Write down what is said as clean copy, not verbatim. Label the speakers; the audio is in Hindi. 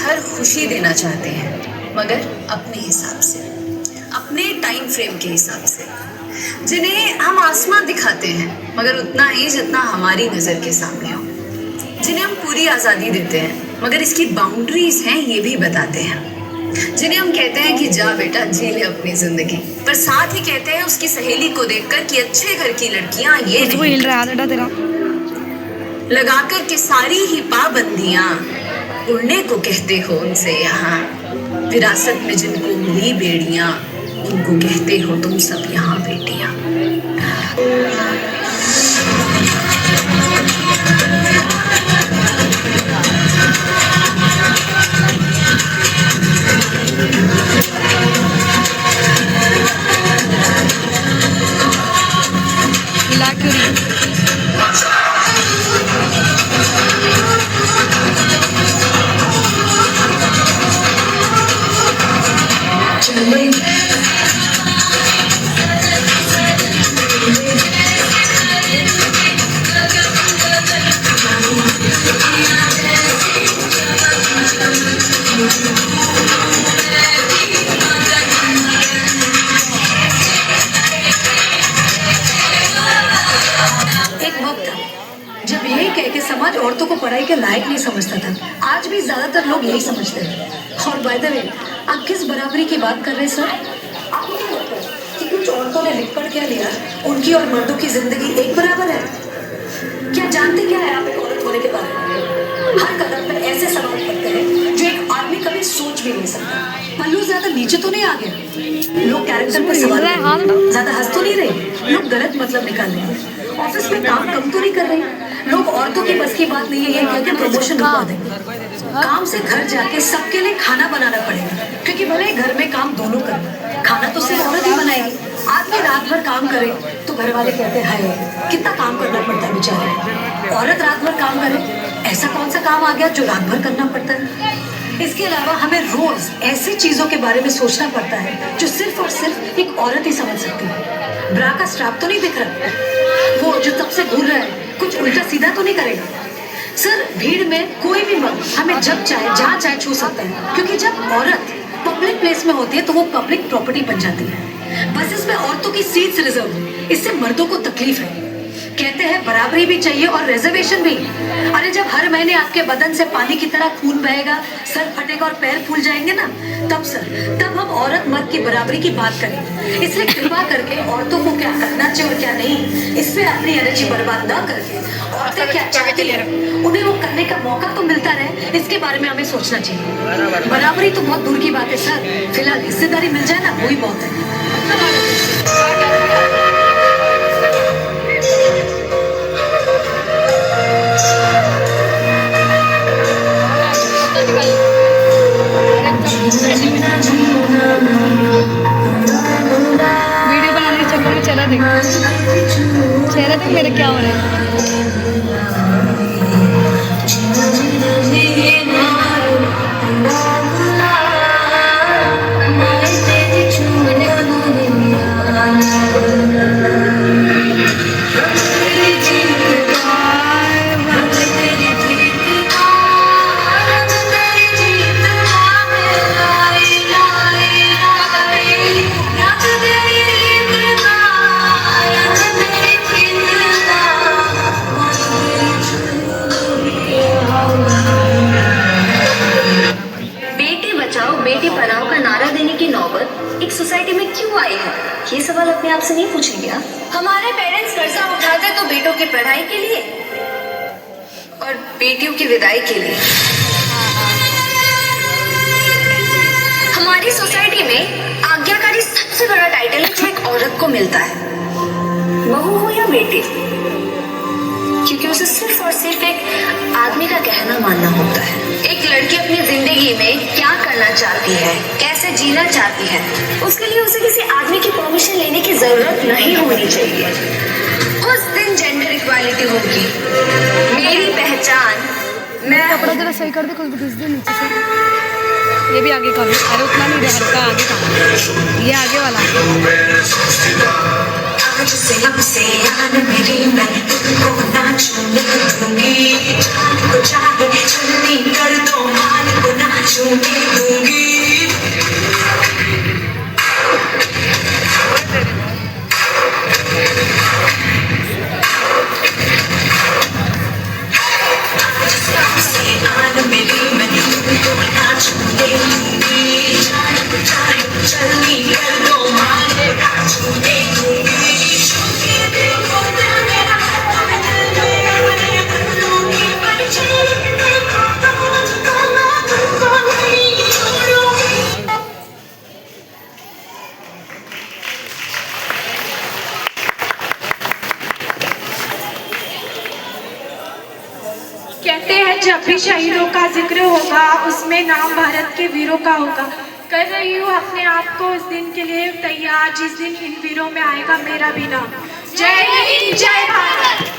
Speaker 1: हर खुशी देना चाहते हैं, मगर अपने हिसाब से, अपने टाइम फ्रेम के हिसाब से। जिन्हें हम आसमान दिखाते हैं मगर उतना ही जितना हमारी नज़र के सामने हो। जिन्हें हम पूरी आज़ादी देते हैं मगर इसकी बाउंड्रीज हैं ये भी बताते हैं। जिन्हें हम कहते हैं कि जा बेटा जी ले अपनी जिंदगी, पर साथ ही कहते हैं उसकी सहेली को देखकर कि अच्छे घर की लड़कियां ये नहीं
Speaker 2: हिल रहा है तेरा
Speaker 1: लगाकर के सारी ही पाबंदियां उड़ने को कहते हो उनसे यहाँ। विरासत में जिनको मिली बेड़ियां उनको कहते हो तुम सब यहाँ बेटियां। जब यही कह के समाज औरतों को पढ़ाई के लायक नहीं समझता था, आज भी ज्यादातर लोग यही समझते हैं। और बाय द वे, आप किस बराबरी की बात कर रहे हैं सर? आपको क्या लगता है कि कुछ औरतों ने लिख पढ़ क्या लिया, उनकी और मर्दों की जिंदगी एक बराबर है? क्या जानते क्या है आप एक औरत होने के बारे में? हर कदम पर ऐसे सवाल करते हैं जो एक आदमी कभी सोच भी नहीं सकता। पल्लू ज्यादा नीचे तो नहीं आ गया, लोग कैरेक्टर पर सवाल ज्यादा हंस तो नहीं रहे, लोग गलत मतलब निकाल रहे हैं, ऑफिस में काम कम तो नहीं कर रहे, लोग औरतों की बस की बात नहीं है ये कहकर प्रमोशन रुकवा देंगे। काम से घर जाके सबके लिए खाना बनाना पड़ेगा, क्योंकि भले घर में काम दोनों करें, खाना तो सिर्फ औरत ही बनाएगी। आदमी रात भर काम करे तो घर वाले कहते हैं हाय कितना काम करना पड़ता है बेचारे। औरत रात भर काम करे, ऐसा कौन सा काम आ गया जो रात भर करना पड़ता है? इसके अलावा हमें रोज ऐसी चीजों के बारे में सोचना पड़ता है जो सिर्फ और सिर्फ एक औरत ही समझ सकती है। ब्रा का स्ट्रैप तो नहीं दिख रहा, वो जो तब से घूर रहा है कुछ उल्टा सीधा तो नहीं करेगा? सर, भीड़ में कोई भी मर्द हमें जब चाहे जहाँ चाहे छू सकता है, क्योंकि जब औरत पब्लिक प्लेस में होती है तो वो पब्लिक प्रॉपर्टी बन जाती है। बसेस में औरतों की सीट्स रिजर्व, इससे मर्दों को तकलीफ है। कहते हैं बराबरी भी चाहिए और रिजर्वेशन भी। अरे जब हर महीने आपके बदन से पानी की तरह खून बहेगा, सर फटेगा और पैर फूल जाएंगे ना, तब हम औरत मर्द की बराबरी की बात करेंगे। इसलिए कृपा करके औरतों को क्या करना चाहिए और क्या नहीं, इस पे अपनी एनर्जी बर्बाद ना करके औरतें क्या चाहती है उन्हें वो करने का मौका तो मिलता रहे, इसके बारे में हमें सोचना चाहिए। बराबरी तो बहुत दूर की बात है सर, फिलहाल हिस्सेदारी मिल जाए ना वही बहुत है।
Speaker 2: वीडियो बनाने के चक्कर में चेहरा देख मेरा क्या हो रहा है।
Speaker 1: बेटी पढ़ाओ का नारा देने की नौबत एक सोसाइटी में क्यों आई है, ये सवाल अपने आप से नहीं पूछेंगे आप? हमारे पेरेंट्स कर्जा उठाते तो बेटों की पढ़ाई के लिए और बेटियों की विदाई के लिए। हमारी सोसाइटी में आज्ञाकारी सबसे बड़ा टाइटल है जो एक औरत को मिलता है, बहू हो या बेटी, क्योंकि उसे सिर्फ और सिर्फ एक आदमी का कहना मानना होता है। एक लड़की अपनी जिंदगी में क्या करना चाहती है, कैसे जीना चाहती है, उसके लिए उसे किसी आदमी की परमिशन लेने की जरूरत नहीं होनी चाहिए। उस दिन जेंडर इक्वालिटी होगी। मेरी पहचान मैं
Speaker 2: कपड़ा जरा सही कर दे, कुछ भी दे नीचे से। ये भी आगे कर, अरे उतना नहीं, हल्का आगे का, ये आगे वाला। मेरी मैं तुमको ना छूने दूंगी, जान को चाहे जल्दी कर दो, मान को ना छू
Speaker 3: कहते हैं जब भी शहीदों का जिक्र होगा उसमें नाम भारत के वीरों का होगा। कर रही हूँ अपने आप को उस दिन के लिए तैयार जिस दिन इन वीरों में आएगा मेरा भी नाम। जय हिंद, जय भारत।